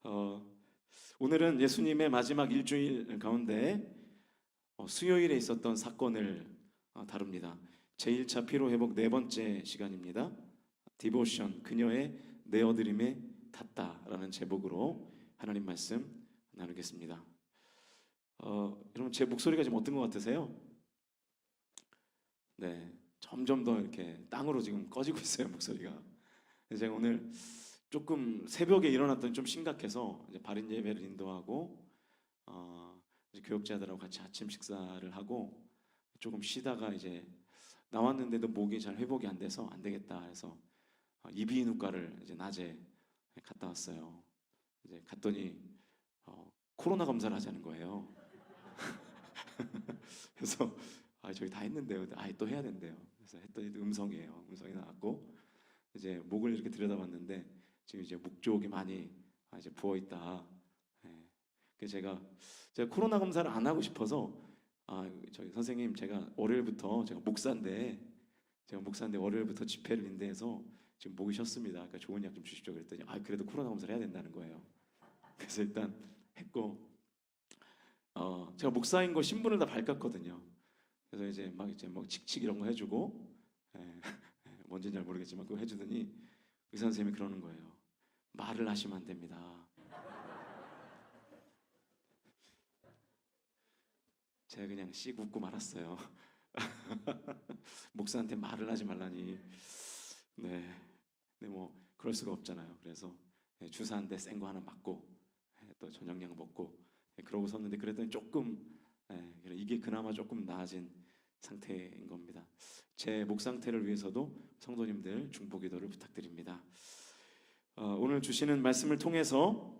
어, 오늘은 예수님의 마지막 일주일 가운데 수요일에 있었던 사건을 다룹니다. 제1차 피로회복 네 번째 시간입니다. 디보션, 그녀의 내어드림에 탔다라는 제목으로 하나님 말씀 나누겠습니다. 여러분, 제 목소리가 지금 어떤 것 같으세요? 네, 점점 더 이렇게 땅으로 지금 꺼지고 있어요, 목소리가. 그래서 제가 오늘 조금 새벽에 일어났더니 좀 심각해서 이제 발인 예배를 인도하고 이제 교육자들하고 같이 아침 식사를 하고 조금 쉬다가 이제 나왔는데도 목이 잘 회복이 안 돼서 안 되겠다 해서 이비인후과를 이제 낮에 갔다 왔어요. 이제 갔더니 코로나 검사를 하자는 거예요. 그래서 저희 다 했는데요. 또 해야 된대요. 그래서 했더니 음성이에요. 음성이 나왔고 이제 목을 이렇게 들여다봤는데 지금 이제 목 쪽이 많이 이제 부어 있다. 그래서 제가 코로나 검사를 안 하고 싶어서 저희 선생님, 제가 월요일부터 제가 목사인데 월요일부터 집회를 인대해서 지금 목이 쉬었습니다. 그러니까 좋은 약 좀 주십시오. 그랬더니 그래도 코로나 검사를 해야 된다는 거예요. 그래서 일단 했고 제가 목사인 거 신분을 다 밝혔거든요. 그래서 이제 막 칙칙 이런 거 해주고 뭔지는 잘 모르겠지만 그거 해주더니 의사 선생님이 그러는 거예요. 말을 하시면 안 됩니다. 제가 그냥 씩 웃고 말았어요. 목사한테 말을 하지 말라니. 네, 근데 뭐 그럴 수가 없잖아요. 그래서 주사 한 대 센 거 하나 맞고 또 저녁약 먹고 그러고 섰는데 그랬더니 조금 이게 그나마 조금 나아진 상태인 겁니다. 제 목 상태를 위해서도 성도님들 중보 기도를 부탁드립니다. 오늘 주시는 말씀을 통해서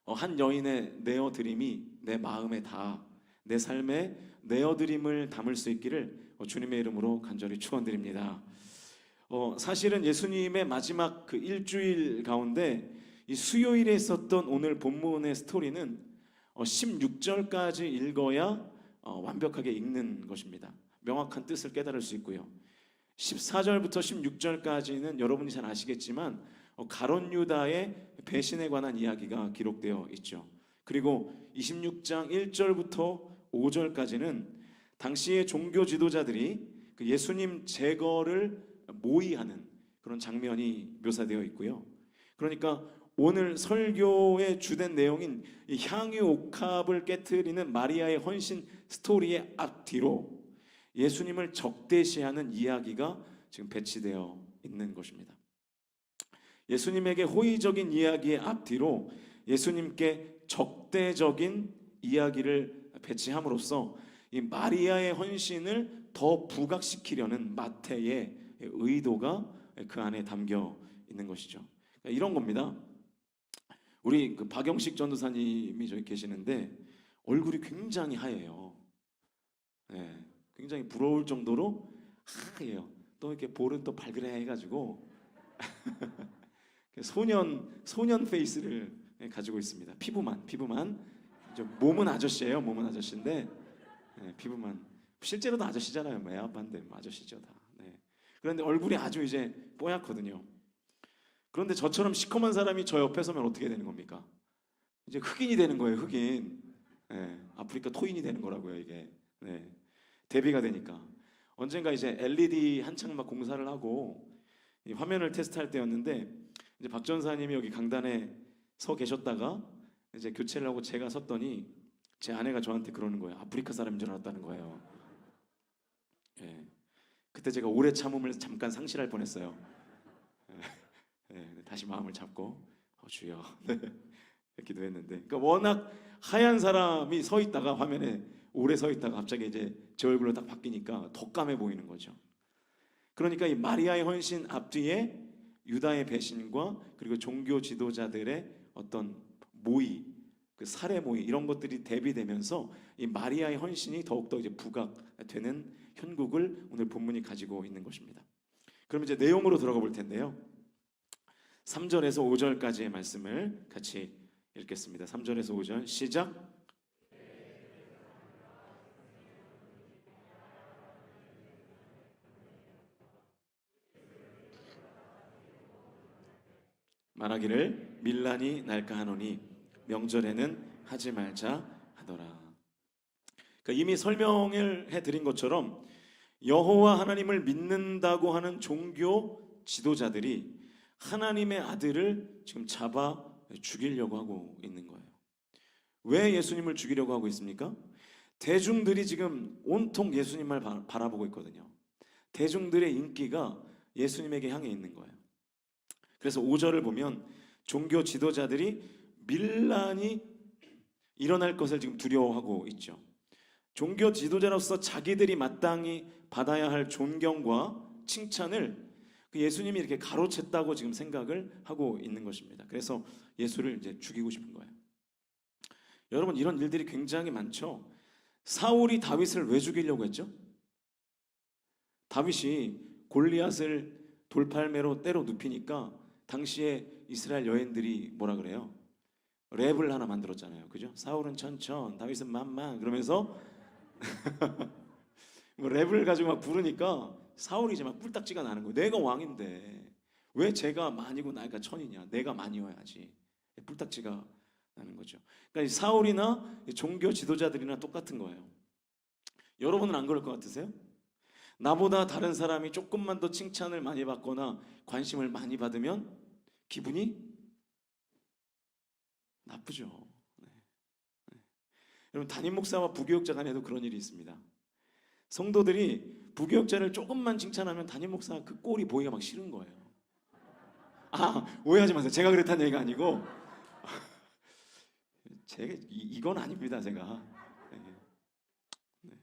한 여인의 내어드림이 내 마음에 내 삶에 내어드림을 담을 수 있기를 주님의 이름으로 간절히 축원드립니다. 사실은 예수님의 마지막 그 일주일 가운데 이 수요일에 있었던 오늘 본문의 스토리는 16절까지 읽어야 완벽하게 읽는 것입니다. 명확한 뜻을 깨달을 수 있고요. 14절부터 16절까지는 여러분이 잘 아시겠지만 가룟 유다의 배신에 관한 이야기가 기록되어 있죠. 그리고 26장 1절부터 5절까지는 당시의 종교 지도자들이 그 예수님 제거를 모의하는 그런 장면이 묘사되어 있고요. 그러니까 오늘 설교의 주된 내용인 이 향유 옥합을 깨트리는 마리아의 헌신 스토리의 앞뒤로 예수님을 적대시하는 이야기가 지금 배치되어 있는 것입니다. 예수님에게 호의적인 이야기의 앞뒤로 예수님께 적대적인 이야기를 배치함으로써 이 마리아의 헌신을 더 부각시키려는 마태의 의도가 그 안에 담겨 있는 것이죠. 그러니까 이런 겁니다. 우리 그 박영식 전도사님이 저기 계시는데 얼굴이 굉장히 하얘요. 굉장히 부러울 정도로 하얘요. 또 이렇게 볼은 또 발그레해가지고 소년 페이스를 가지고 있습니다. 피부만 몸은 아저씨예요. 몸은 아저씨인데 피부만, 실제로도 아저씨잖아요. 매 아빠인데 아저씨죠 다. 그런데 얼굴이 아주 이제 뽀얗거든요. 그런데 저처럼 시커먼 사람이 저 옆에 서면 어떻게 되는 겁니까? 이제 흑인이 되는 거예요. 흑인. 아프리카 토인이 되는 거라고요. 이게 대비가 되니까. 언젠가 이제 LED 한창 막 공사를 하고 이 화면을 테스트할 때였는데 이제 박 전사님이 여기 강단에 서 계셨다가 이제 교체를 하고 제가 섰더니 제 아내가 저한테 그러는 거예요. 아프리카 사람인 줄 알았다는 거예요. 그때 제가 오래 참음을 잠깐 상실할 뻔했어요. 다시 마음을 잡고 주여 기도했는데, 그러니까 워낙 하얀 사람이 서 있다가 화면에 오래 서 있다가 갑자기 이제 제 얼굴로 딱 바뀌니까 더 까매 보이는 거죠. 그러니까 이 마리아의 헌신 앞뒤에 유다의 배신과 그리고 종교 지도자들의 어떤 모의, 그 살해 모의 이런 것들이 대비되면서 이 마리아의 헌신이 더욱더 이제 부각되는 형국을 오늘 본문이 가지고 있는 것입니다. 그럼 이제 내용으로 들어가 볼 텐데요. 3절에서 5절까지의 말씀을 같이 읽겠습니다. 3절에서 5절 시작. 말하기를 밀란이 날까 하노니 명절에는 하지 말자 하더라. 그러니까 이미 설명을 해드린 것처럼 여호와 하나님을 믿는다고 하는 종교 지도자들이 하나님의 아들을 지금 잡아 죽이려고 하고 있는 거예요. 왜 예수님을 죽이려고 하고 있습니까? 대중들이 지금 온통 예수님을 바라보고 있거든요. 대중들의 인기가 예수님에게 향해 있는 거예요. 그래서 5절을 보면 종교 지도자들이 밀란이 일어날 것을 지금 두려워하고 있죠. 종교 지도자로서 자기들이 마땅히 받아야 할 존경과 칭찬을 예수님이 이렇게 가로챘다고 지금 생각을 하고 있는 것입니다. 그래서 예수를 이제 죽이고 싶은 거예요. 여러분, 이런 일들이 굉장히 많죠. 사울이 다윗을 왜 죽이려고 했죠? 다윗이 골리앗을 돌팔매로 때려 눕히니까 당시에 이스라엘 여인들이 뭐라 그래요? 랩을 하나 만들었잖아요. 그죠? 사울은 천천, 다윗은 만만 그러면서 랩을 가지고 막 부르니까 사울이 이제 막 뿔딱지가 나는 거예요. 내가 왕인데 왜 제가 만이고 나이가 천이냐? 내가 만이어야지. 뿔딱지가 나는 거죠. 그러니까 사울이나 종교 지도자들이나 똑같은 거예요. 여러분은 안 그럴 것 같으세요? 나보다 다른 사람이 조금만 더 칭찬을 많이 받거나 관심을 많이 받으면 기분이 나쁘죠. 네. 네. 여러분, 담임 목사와 부교육자 간에도 그런 일이 있습니다. 성도들이 부교육자를 조금만 칭찬하면 담임 목사가 그 꼴이 보기가 막 싫은 거예요. 오해하지 마세요. 제가 그랬다는 얘기가 아니고 이건 아닙니다. 제가. 네. 네.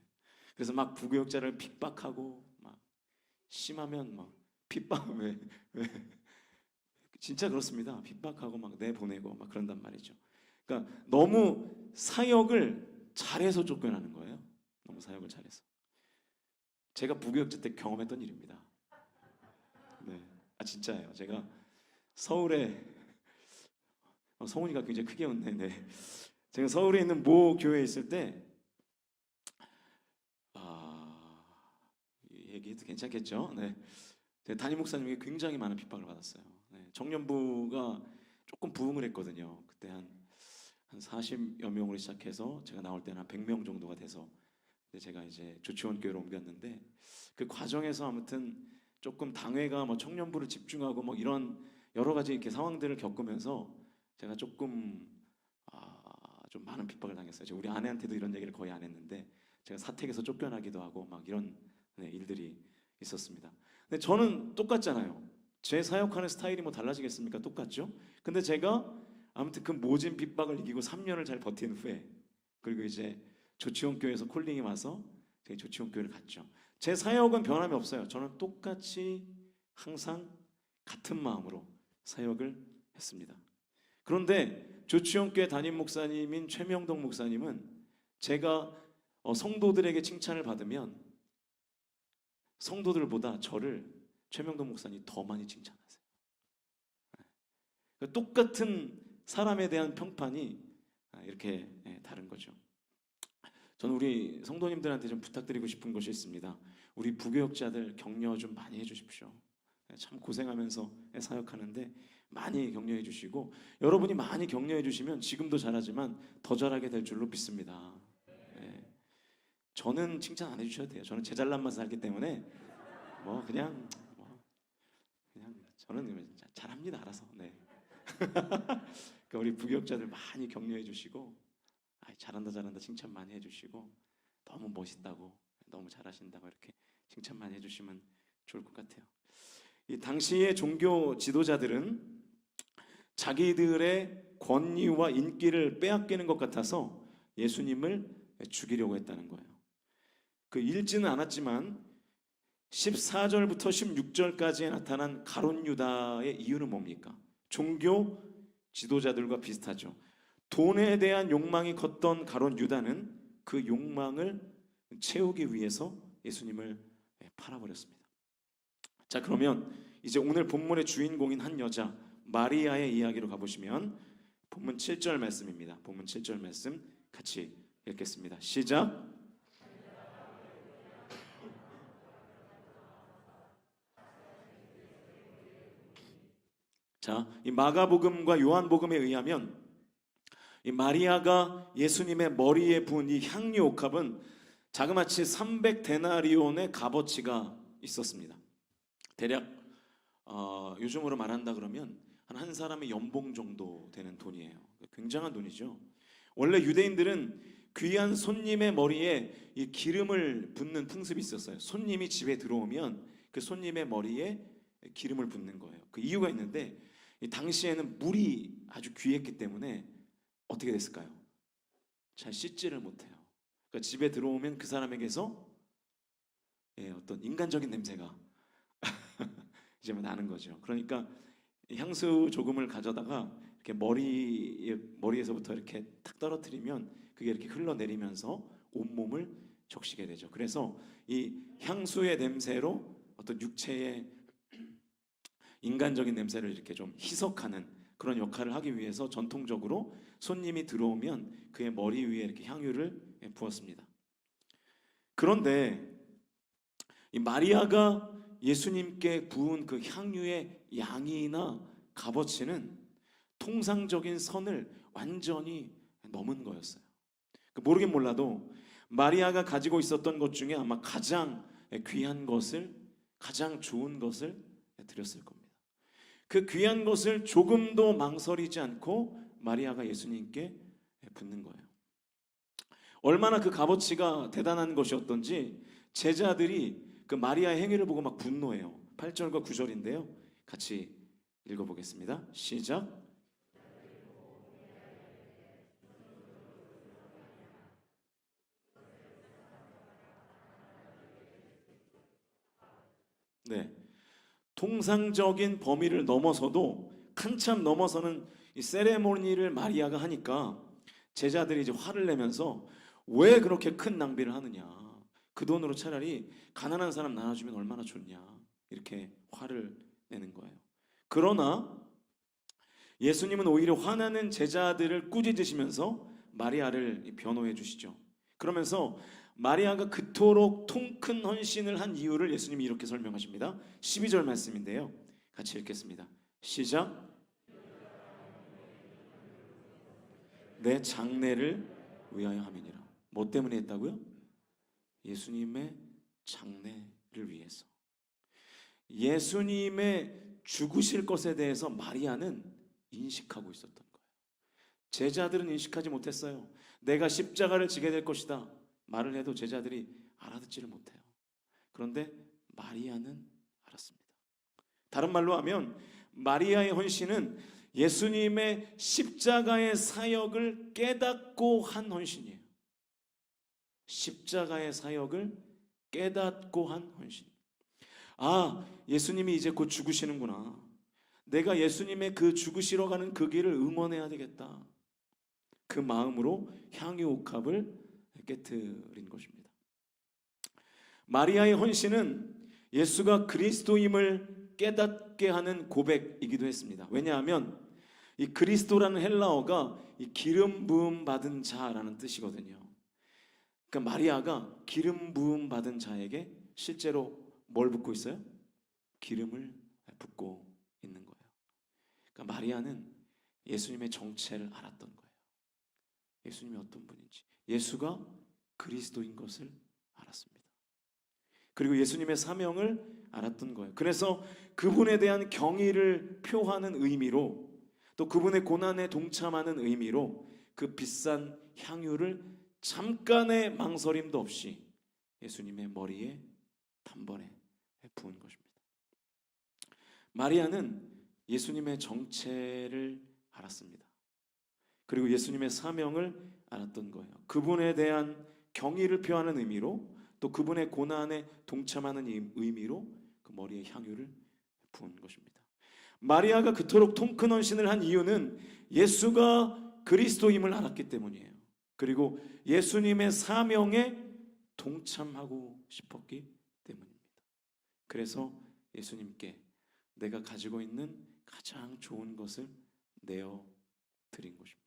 그래서 막 부교육자를 핍박하고 막 심하면 막 핍박 왜 진짜 그렇습니다. 핍박하고 막 내보내고 막 그런단 말이죠. 그러니까 너무 사역을 잘해서 쫓겨나는 거예요. 너무 사역을 잘해서. 제가 부교육자 때 경험했던 일입니다. 네, 진짜예요. 제가 서울에 성훈이가 굉장히 크게 웃네. 네. 제가 서울에 있는 모 교회에 있을 때 얘기해도 괜찮겠죠? 네. 담임 목사님에게 굉장히 많은 핍박을 받았어요. 네. 청년부가 조금 부흥을 했거든요. 그때 한 40여 명으로 시작해서 제가 나올 때는 한 100명 정도가 돼서 제가 이제 조치원 교회로 옮겼는데 그 과정에서 아무튼 조금 당회가 뭐 청년부를 집중하고 뭐 이런 여러 가지 이렇게 상황들을 겪으면서 제가 조금 좀 많은 핍박을 당했어요. 우리 아내한테도 이런 얘기를 거의 안 했는데 제가 사택에서 쫓겨나기도 하고 막 이런 일들이 있었습니다. 근데 저는 똑같잖아요. 제 사역하는 스타일이 뭐 달라지겠습니까? 똑같죠? 근데 제가 아무튼 그 모진 핍박을 이기고 3년을 잘 버틴 후에 그리고 이제 조치원 교회에서 콜링이 와서 제가 조치원 교회를 갔죠. 제 사역은 변함이 없어요. 저는 똑같이 항상 같은 마음으로 사역을 했습니다. 그런데 조치원 교회 담임 목사님인 최명동 목사님은 제가 성도들에게 칭찬을 받으면 성도들보다 저를 최명동 목사님이 더 많이 칭찬하세요. 똑같은 사람에 대한 평판이 이렇게 다른 거죠. 저는 우리 성도님들한테 좀 부탁드리고 싶은 것이 있습니다. 우리 부교역자들 격려 좀 많이 해주십시오. 참 고생하면서 사역하는데 많이 격려해 주시고 여러분이 많이 격려해 주시면 지금도 잘하지만 더 잘하게 될 줄로 믿습니다. 저는 칭찬 안 해주셔도 돼요. 저는 제 잘난 맛을 알기 때문에 그냥 저는 잘합니다. 알아서. 네. 그러니까 우리 부교역자들 많이 격려해 주시고 잘한다 칭찬 많이 해주시고 너무 멋있다고 너무 잘하신다고 이렇게 칭찬 많이 해주시면 좋을 것 같아요. 이 당시의 종교 지도자들은 자기들의 권위와 인기를 빼앗기는 것 같아서 예수님을 죽이려고 했다는 거예요. 그 읽지는 않았지만 14절부터 16절까지에 나타난 가룟 유다의 이유는 뭡니까? 종교 지도자들과 비슷하죠. 돈에 대한 욕망이 컸던 가룟 유다는 그 욕망을 채우기 위해서 예수님을 팔아버렸습니다. 자, 그러면 이제 오늘 본문의 주인공인 한 여자 마리아의 이야기로 가보시면 본문 7절 말씀입니다. 본문 7절 말씀 같이 읽겠습니다. 시작. 자, 이 마가복음과 요한복음에 의하면 이 마리아가 예수님의 머리에 부은 이 향유 옥합은 자그마치 300데나리온의 값어치가 있었습니다. 대략 요즘으로 말한다 그러면 한 사람의 연봉 정도 되는 돈이에요. 굉장한 돈이죠. 원래 유대인들은 귀한 손님의 머리에 이 기름을 붓는 풍습이 있었어요. 손님이 집에 들어오면 그 손님의 머리에 기름을 붓는 거예요. 그 이유가 있는데 이 당시에는 물이 아주 귀했기 때문에 어떻게 됐을까요? 잘 씻지를 못해요. 그러니까 집에 들어오면 그 사람에게서 어떤 인간적인 냄새가 이제 나는 거죠. 그러니까 향수 조금을 가져다가 이렇게 머리에서부터 이렇게 탁 떨어뜨리면 그게 이렇게 흘러내리면서 온몸을 적시게 되죠. 그래서 이 향수의 냄새로 어떤 육체의 인간적인 냄새를 이렇게 좀 희석하는 그런 역할을 하기 위해서 전통적으로 손님이 들어오면 그의 머리 위에 이렇게 향유를 부었습니다. 그런데 이 마리아가 예수님께 부은 그 향유의 양이나 값어치는 통상적인 선을 완전히 넘은 거였어요. 모르긴 몰라도 마리아가 가지고 있었던 것 중에 아마 가장 귀한 것을, 가장 좋은 것을 드렸을 겁니다. 그 귀한 것을 조금도 망설이지 않고 마리아가 예수님께 붓는 거예요. 얼마나 그 값어치가 대단한 것이었던지 제자들이 그 마리아의 행위를 보고 막 분노해요. 8절과 9절인데요. 같이 읽어보겠습니다. 시작. 네, 통상적인 범위를 넘어서도 한참 넘어서는 이 세레모니를 마리아가 하니까 제자들이 이제 화를 내면서 왜 그렇게 큰 낭비를 하느냐, 그 돈으로 차라리 가난한 사람 나눠주면 얼마나 좋냐, 이렇게 화를 내는 거예요. 그러나 예수님은 오히려 화나는 제자들을 꾸짖으시면서 마리아를 변호해 주시죠. 그러면서 마리아가 그토록 통 큰 헌신을 한 이유를 예수님이 이렇게 설명하십니다. 12절 말씀인데요. 같이 읽겠습니다. 시작. 내 장래를 위하여 함이니라. 뭐 때문에 했다고요? 예수님의 장래를 위해서. 예수님의 죽으실 것에 대해서 마리아는 인식하고 있었던 거예요. 제자들은 인식하지 못했어요. 내가 십자가를 지게 될 것이다 말을 해도 제자들이 알아듣지를 못해요. 그런데 마리아는 알았습니다. 다른 말로 하면 마리아의 헌신은 예수님의 십자가의 사역을 깨닫고 한 헌신이에요. 십자가의 사역을 깨닫고 한 헌신. 아, 예수님이 이제 곧 죽으시는구나. 내가 예수님의 그 죽으시러 가는 그 길을 응원해야 되겠다. 그 마음으로 향유 옥합을 깨트린 것입니다. 마리아의 헌신은 예수가 그리스도임을 깨닫게 하는 고백이기도 했습니다. 왜냐하면 이 그리스도라는 헬라어가 이 기름 부음 받은 자라는 뜻이거든요. 그러니까 마리아가 기름 부음 받은 자에게 실제로 뭘 붓고 있어요? 기름을 붓고 있는 거예요. 그러니까 마리아는 예수님의 정체를 알았던 거예요. 예수님이 어떤 분인지, 예수가 그리스도인 것을 알았습니다. 그리고 예수님의 사명을 알았던 거예요. 그래서 그분에 대한 경의를 표하는 의미로, 또 그분의 고난에 동참하는 의미로 그 비싼 향유를 잠깐의 망설임도 없이 예수님의 머리에 단번에 부은 것입니다. 마리아는 예수님의 정체를 알았습니다. 그리고 예수님의 사명을 알았던 거예요. 그분에 대한 경의를 표하는 의미로, 또 그분의 고난에 동참하는 의미로 그 머리에 향유를 부은 것입니다. 마리아가 그토록 통 큰 헌신을 한 이유는 예수가 그리스도임을 알았기 때문이에요. 그리고 예수님의 사명에 동참하고 싶었기 때문입니다. 그래서 예수님께 내가 가지고 있는 가장 좋은 것을 내어 드린 것입니다.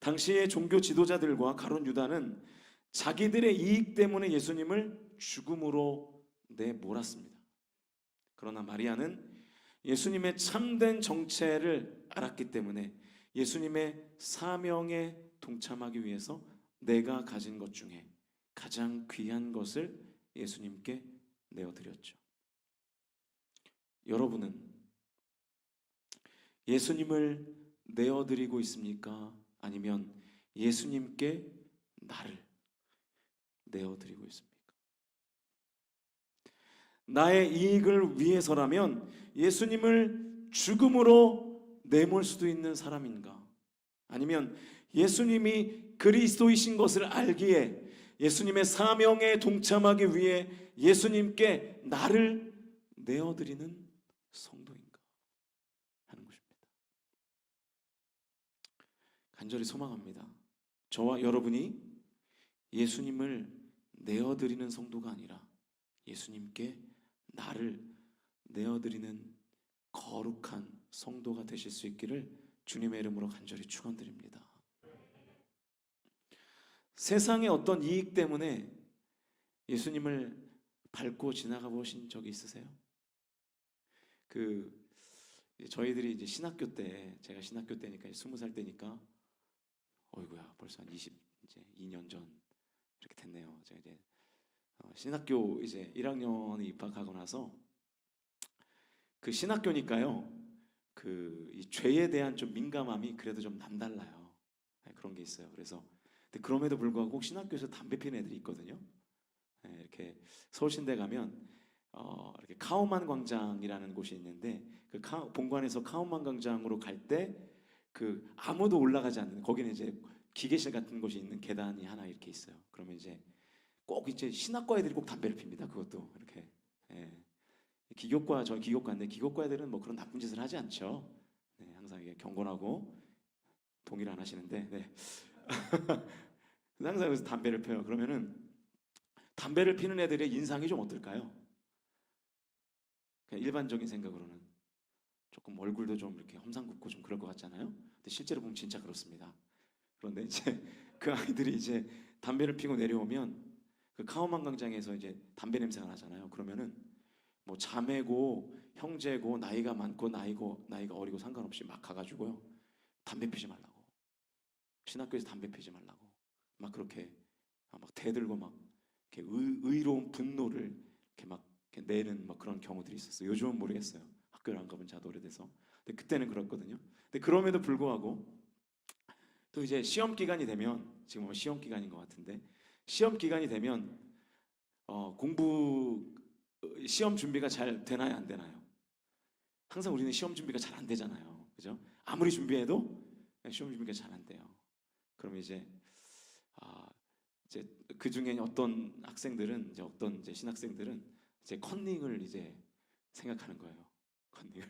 당시의 종교 지도자들과 가룟 유다는 자기들의 이익 때문에 예수님을 죽음으로 내몰았습니다. 그러나 마리아는 예수님의 참된 정체를 알았기 때문에 예수님의 사명에 동참하기 위해서 내가 가진 것 중에 가장 귀한 것을 예수님께 내어드렸죠. 여러분은 예수님을 내어드리고 있습니까? 아니면 예수님께 나를 내어드리고 있습니까? 나의 이익을 위해서라면 예수님을 죽음으로 내몰 수도 있는 사람인가? 아니면 예수님이 그리스도이신 것을 알기에 예수님의 사명에 동참하기 위해 예수님께 나를 내어드리는 성도인가 하는 것입니다. 간절히 소망합니다. 저와 여러분이 예수님을 내어드리는 성도가 아니라 예수님께 나를 내어드리는 거룩한 성도가 되실 수 있기를 주님의 이름으로 간절히 축원드립니다. 세상의 어떤 이익 때문에 예수님을 밟고 지나가 보신 적이 있으세요? 저희들이 이제 신학교 때, 제가 신학교 때니까 20살 때니까, 어이구야 벌써 한 22년 전 이렇게 됐네요. 제가 이제 신학교 이제 1학년에 입학하고 나서 그 신학교니까요. 이 죄에 대한 좀 민감함이 그래도 좀 남달라요. 그런 게 있어요. 그래서 근데 그럼에도 불구하고 신학교에서 담배 피는 애들이 있거든요. 이렇게 서울신대 가면 이렇게 카우만 광장이라는 곳이 있는데 그 본관에서 카우만 광장으로 갈 때 아무도 올라가지 않는 거기는 이제 기계실 같은 곳이 있는 계단이 하나 이렇게 있어요. 그러면 이제 꼭 이제 신학과 애들이 꼭 담배를 핍니다. 그것도 이렇게. 저희 기교과인데 기교과 애들은 뭐 그런 나쁜 짓을 하지 않죠. 네, 항상 이게 경건하고 동의를 안 하시는데, 네. 항상 여기서 담배를 펴요. 그러면은 담배를 피는 애들의 인상이 좀 어떨까요? 그냥 일반적인 생각으로는 조금 얼굴도 좀 이렇게 험상궂고 좀 그럴 것 같잖아요. 근데 실제로 보면 진짜 그렇습니다. 그런데 이제 그 아이들이 이제 담배를 피고 내려오면 그 카오만 광장에서 이제 담배 냄새가 나잖아요. 그러면은 뭐 자매고 형제고 나이가 많고 나이가 어리고 상관없이 막 가가지고요 담배 피지 말라고, 신학교에서 담배 피지 말라고 막 그렇게 막 대들고 막 이렇게 의로운 분노를 이렇게 막 이렇게 내는 막 그런 경우들이 있었어요. 요즘은 모르겠어요. 학교를 안 가본 지 오래돼서. 근데 그때는 그랬거든요. 근데 그럼에도 불구하고 또 이제 시험 기간이 되면, 지금 시험 기간인 것 같은데, 시험 기간이 되면 시험 준비가 잘 되나요, 안 되나요? 항상 우리는 시험 준비가 잘 안 되잖아요. 그죠? 아무리 준비해도 시험 준비가 잘 안 돼요. 그럼 이제 그 중에 어떤 학생들은 어떤 신학생들은 이제 컨닝을 이제 생각하는 거예요. 컨닝을.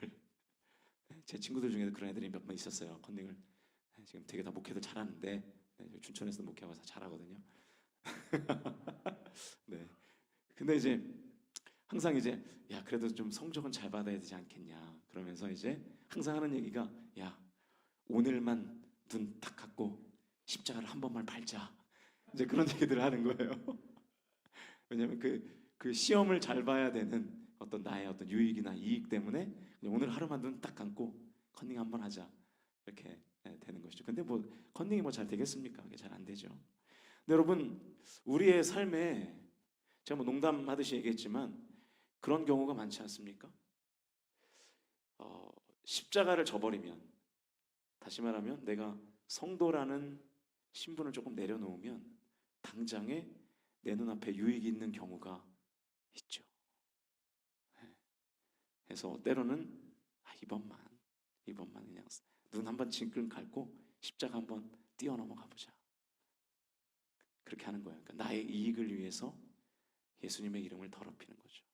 제 친구들 중에도 그런 애들이 몇 번 있었어요. 컨닝을. 지금 되게 다 목회도 잘하는데, 춘천에서 목회하고 잘하거든요. 네. 근데 이제 항상 이제 야 그래도 좀 성적은 잘 받아야 되지 않겠냐 그러면서 이제 항상 하는 얘기가, 야 오늘만 눈 딱 감고 십자가를 한 번만 밟자, 이제 그런 얘기들을 하는 거예요. 왜냐하면 그 시험을 잘 봐야 되는 어떤 나의 어떤 유익이나 이익 때문에 오늘 하루만 눈 딱 감고 컨닝 한번 하자, 이렇게 되는 것이죠. 근데 뭐 컨닝이 뭐 잘 되겠습니까? 그게 잘 안 되죠. 근데 여러분, 우리의 삶에 제가 뭐 농담하듯이 얘기했지만 그런 경우가 많지 않습니까? 십자가를 져버리면, 다시 말하면 내가 성도라는 신분을 조금 내려놓으면 당장에 내 눈앞에 유익이 있는 경우가 있죠. 그래서 때로는 이번만 그냥 눈 한번 징끈 감고 십자가 한번 뛰어넘어가 보자, 그렇게 하는 거예요. 그러니까 나의 이익을 위해서 예수님의 이름을 더럽히는 거죠.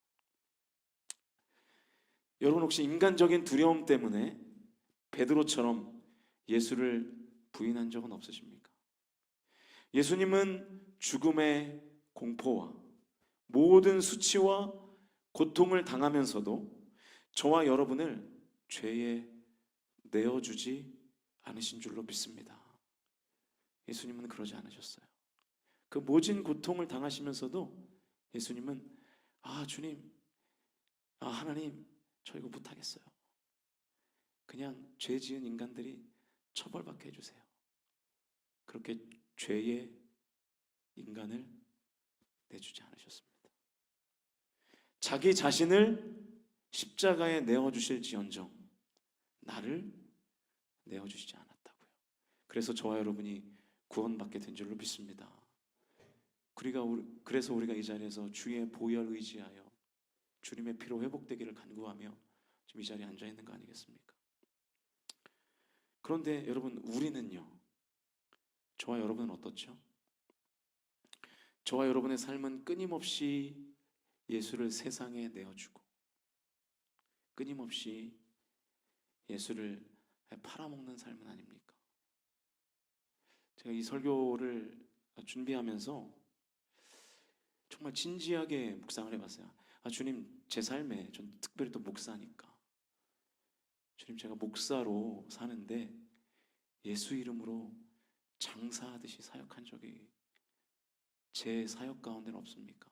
여러분, 혹시 인간적인 두려움 때문에 베드로처럼 예수를 부인한 적은 없으십니까? 예수님은 죽음의 공포와 모든 수치와 고통을 당하면서도 저와 여러분을 죄에 내어주지 않으신 줄로 믿습니다. 예수님은 그러지 않으셨어요. 그 모진 고통을 당하시면서도 예수님은 주님, 하나님, 저 이거 못하겠어요. 그냥 죄 지은 인간들이 처벌받게 해주세요. 그렇게 죄의 인간을 내주지 않으셨습니다. 자기 자신을 십자가에 내어주실지언정 나를 내어주시지 않았다고요. 그래서 저와 여러분이 구원받게 된 줄로 믿습니다. 그래서 우리가 이 자리에서 주의 보혈 의지하여 주님의 피로 회복되기를 간구하며 지금 이 자리에 앉아 있는 거 아니겠습니까? 그런데 여러분, 우리는요, 저와 여러분은 어떻죠? 저와 여러분의 삶은 끊임없이 예수를 세상에 내어주고 끊임없이 예수를 팔아먹는 삶은 아닙니까? 제가 이 설교를 준비하면서 정말 진지하게 묵상을 해봤어요. 주님, 제 삶에, 전 특별히 또 목사니까, 주님, 제가 목사로 사는데 예수 이름으로 장사하듯이 사역한 적이 제 사역 가운데는 없습니까?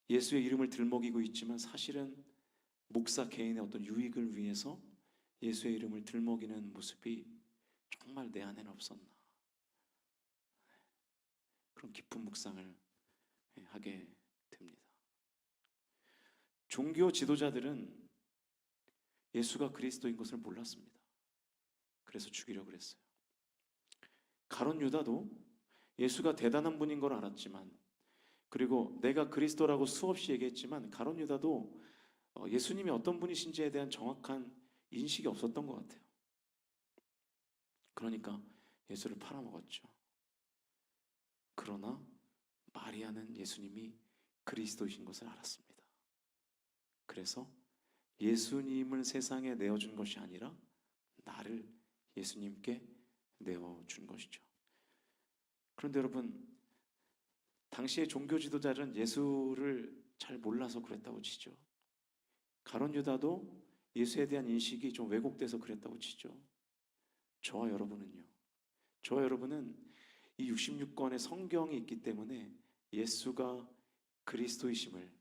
예수의 이름을 들먹이고 있지만 사실은 목사 개인의 어떤 유익을 위해서 예수의 이름을 들먹이는 모습이 정말 내 안에는 없었나, 그런 깊은 묵상을 하게 됩니다. 종교 지도자들은 예수가 그리스도인 것을 몰랐습니다. 그래서 죽이려고 그랬어요. 가룟 유다도 예수가 대단한 분인 걸 알았지만, 그리고 내가 그리스도라고 수없이 얘기했지만 가룟 유다도 예수님이 어떤 분이신지에 대한 정확한 인식이 없었던 것 같아요. 그러니까 예수를 팔아먹었죠. 그러나 마리아는 예수님이 그리스도이신 것을 알았습니다. 그래서 예수님을 세상에 내어준 것이 아니라 나를 예수님께 내어준 것이죠. 그런데 여러분, 당시의 종교 지도자들은 예수를 잘 몰라서 그랬다고 치죠. 가룟 유다도 예수에 대한 인식이 좀 왜곡돼서 그랬다고 치죠. 저와 여러분은요, 저와 여러분은 이 66권의 성경이 있기 때문에 예수가 그리스도이심을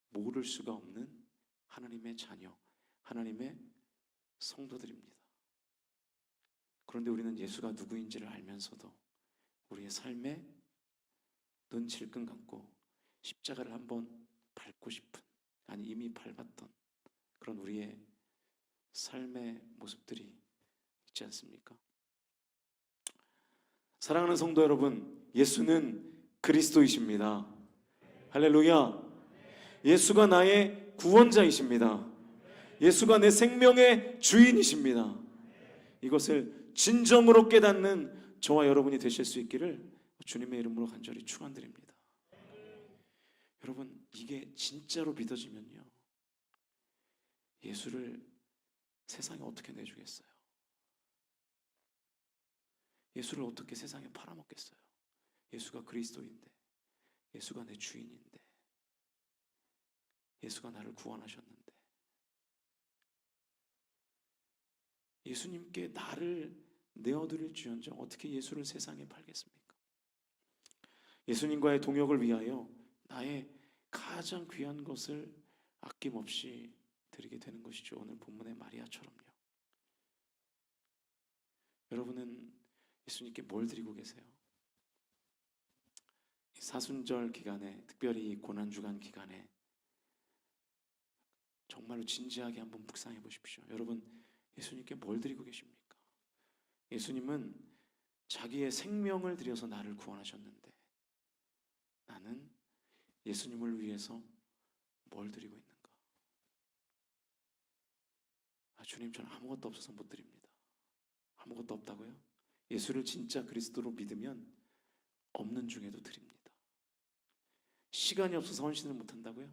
모를 수가 없는 하나님의 자녀, 하나님의 성도들입니다. 그런데 우리는 예수가 누구인지를 알면서도 우리의 삶에 눈 질끈 감고 십자가를 한번 밟고 싶은, 아니 이미 밟았던 그런 우리의 삶의 모습들이 있지 않습니까? 사랑하는 성도 여러분, 예수는 그리스도이십니다. 할렐루야. 예수가 나의 구원자이십니다. 예수가 내 생명의 주인이십니다. 이것을 진정으로 깨닫는 저와 여러분이 되실 수 있기를 주님의 이름으로 간절히 축원드립니다. 여러분, 이게 진짜로 믿어지면요, 예수를 세상에 어떻게 내주겠어요? 예수를 어떻게 세상에 팔아먹겠어요? 예수가 그리스도인데, 예수가 내 주인인데, 예수가 나를 구원하셨는데, 예수님께 나를 내어드릴지언정 어떻게 예수를 세상에 팔겠습니까? 예수님과의 동역을 위하여 나의 가장 귀한 것을 아낌없이 드리게 되는 것이죠. 오늘 본문의 마리아처럼요. 여러분은 예수님께 뭘 드리고 계세요? 사순절 기간에, 특별히 고난주간 기간에 정말로 진지하게 한번 묵상해 보십시오. 여러분, 예수님께 뭘 드리고 계십니까? 예수님은 자기의 생명을 들여서 나를 구원하셨는데 나는 예수님을 위해서 뭘 드리고 있는가? 주님, 저는 아무것도 없어서 못 드립니다. 아무것도 없다고요? 예수를 진짜 그리스도로 믿으면 없는 중에도 드립니다. 시간이 없어서 헌신을 못한다고요?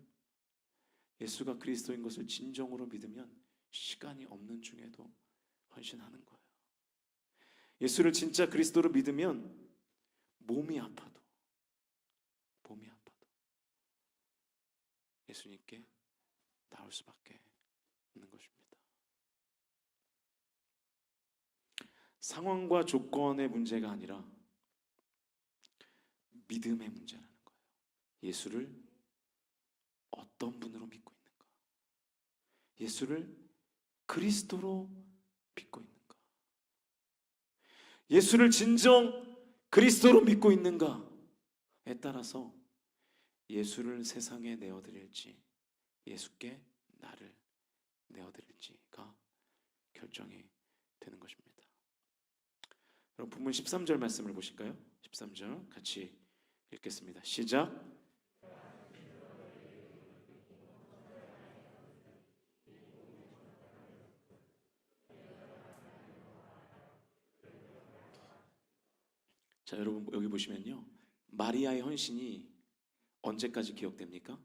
예수가 그리스도인 것을 진정으로 믿으면 시간이 없는 중에도 헌신하는 거예요. 예수를 진짜 그리스도로 믿으면 몸이 아파도 예수님께 나올 수밖에 없는 것입니다. 상황과 조건의 문제가 아니라 믿음의 문제라는 거예요. 예수를 어떤 분으로 믿고 있는가? 예수를 그리스도로 믿고 있는가? 예수를 진정 그리스도로 믿고 있는가에 따라서 예수를 세상에 내어드릴지 예수께 나를 내어드릴지가 결정이 되는 것입니다. 여러분 본문 13절 말씀을 보실까요? 13절 같이 읽겠습니다. 시작. 자, 여러분 여기 보시면요, 마리아의 헌신이 언제까지 기억됩니까?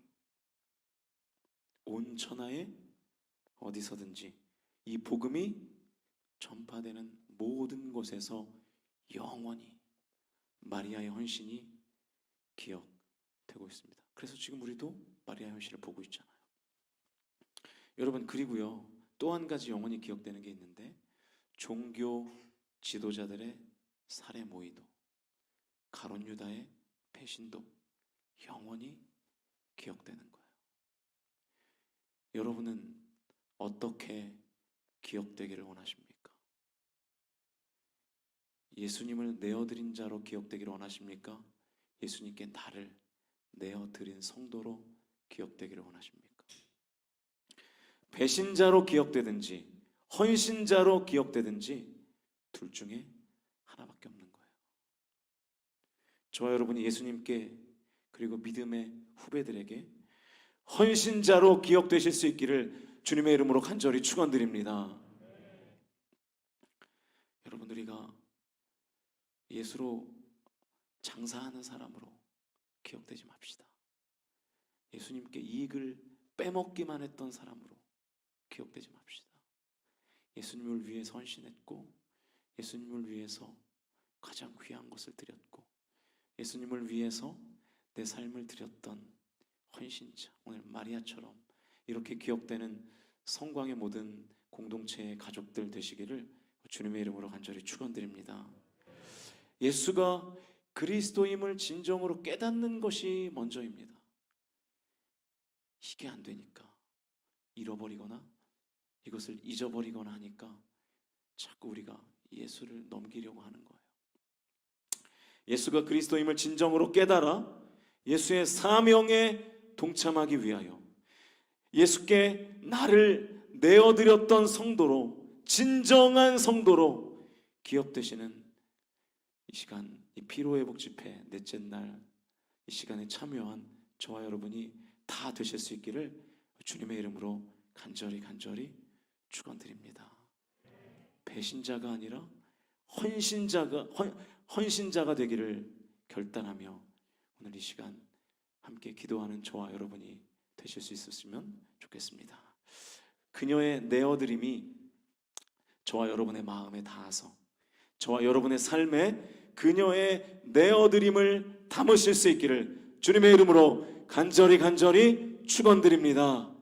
온 천하에 어디서든지 이 복음이 전파되는 모든 곳에서 영원히 마리아의 헌신이 기억되고 있습니다. 그래서 지금 우리도 마리아의 헌신을 보고 있잖아요. 여러분, 그리고요, 또 한 가지 영원히 기억되는 게 있는데, 종교 지도자들의 살해 모의도, 가룟 유다의 배신도 영원히 기억되는 거예요. 여러분은 어떻게 기억되기를 원하십니까? 예수님을 내어드린 자로 기억되기를 원하십니까? 예수님께 나를 내어드린 성도로 기억되기를 원하십니까? 배신자로 기억되든지 헌신자로 기억되든지 둘 중에 하나밖에 없는 거예요. 저와 여러분이 예수님께 그리고 믿음의 후배들에게 헌신자로 기억되실 수 있기를 주님의 이름으로 간절히 축원드립니다. 여러분, 우리가 예수로 장사하는 사람으로 기억되지 맙시다. 예수님께 이익을 빼먹기만 했던 사람으로 기억되지 맙시다. 예수님을 위해 헌신했고 예수님을 위해서 가장 귀한 것을 드렸고 예수님을 위해서 내 삶을 드렸던 헌신자, 오늘 마리아처럼 이렇게 기억되는 성광의 모든 공동체의 가족들 되시기를 주님의 이름으로 간절히 축원드립니다. 예수가 그리스도임을 진정으로 깨닫는 것이 먼저입니다. 이게 안 되니까 잃어버리거나 이것을 잊어버리거나 하니까 자꾸 우리가 예수를 넘기려고 하는 거예요. 예수가 그리스도임을 진정으로 깨달아 예수의 사명에 동참하기 위하여 예수께 나를 내어드렸던 성도로, 진정한 성도로 기억되시는 이 시간, 이 피로회복 집회 넷째 날 이 시간에 참여한 저와 여러분이 다 되실 수 있기를 주님의 이름으로 간절히 축원드립니다. 배신자가 아니라 헌신자가 되기를 결단하며 오늘 이 시간 함께 기도하는 저와 여러분이 되실 수 있었으면 좋겠습니다. 그녀의 내어드림이 저와 여러분의 마음에 닿아서 저와 여러분의 삶에 그녀의 내어드림을 담으실 수 있기를 주님의 이름으로 간절히 축원드립니다.